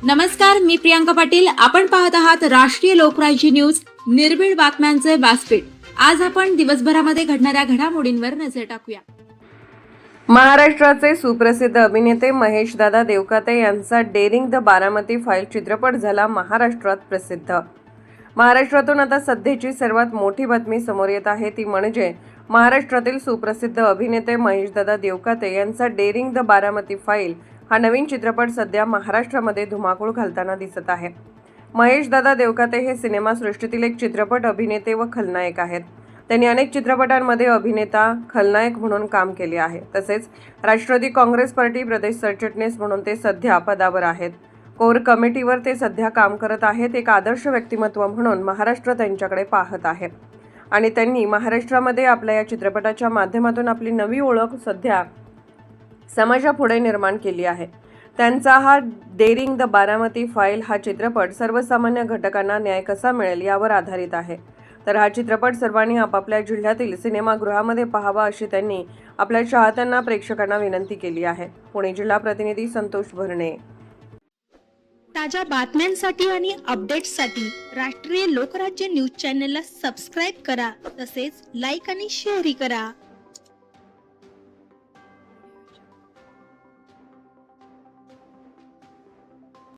नमस्कार, मी प्रियांका पाटील. आपण पाहत आहात राष्ट्रीय लोकराज्य न्यूज, निर्भीड बातम्यांचे व्यासपीठ. आज आपण दिवसभरामध्ये घडणाऱ्या घडामोडींवर नजर टाकूया. महाराष्ट्राचे सुप्रसिद्ध अभिनेते महेशदादा देवकाते यांचा डेअरिंग द बारामती फाईल चित्रपट झाला महाराष्ट्रात प्रसिद्ध. महाराष्ट्रातून आता सध्याची सर्वात मोठी बातमी समोर येत आहे, ती म्हणजे महाराष्ट्रातील सुप्रसिद्ध अभिनेते महेशदादा देवकाते यांचा डेअरिंग द बारामती फाईल हा नवीन चित्रपट सध्या महाराष्ट्रामध्ये धुमाकूळ घालताना दिसत आहे. महेशदादा देवकाते हे सिनेमासृष्टीतील एक चित्रपट अभिनेते व खलनायक आहेत. त्यांनी अनेक चित्रपटांमध्ये अभिनेता, खलनायक म्हणून काम केले आहे. तसेच राष्ट्रवादी काँग्रेस पार्टी प्रदेश सरचिटणीस म्हणून ते सध्या पदावर आहेत. कोर कमिटीवर ते सध्या काम करत आहेत. एक आदर्श व्यक्तिमत्व म्हणून महाराष्ट्र त्यांच्याकडे पाहत आहे आणि त्यांनी महाराष्ट्रामध्ये आपल्या या चित्रपटाच्या माध्यमातून आपली नवी ओळख सध्या समाजापुढे निर्माण केली आहे. त्यांचा हा डेअरिंग द बारामती फाईल हा चित्रपट सर्वसामान्य घटकांना न्याय कसा मिळेल यावर आधारित आहे. तर हा चित्रपट सर्वांनी आपापल्या जिल्ह्यातील सिनेमागृहामध्ये पाहावा अशी त्यांनी आपल्या चाहत्यांना, प्रेक्षकांना विनंती केली आहे. पुणे जिल्हा प्रतिनिधी संतोष भरणे. ताज्या बातम्यांसाठी आणि अपडेट्ससाठी राष्ट्रीय लोकराज्य न्यूज चॅनलला सबस्क्राईब करा, तसेच लाईक आणि शेअरही करा.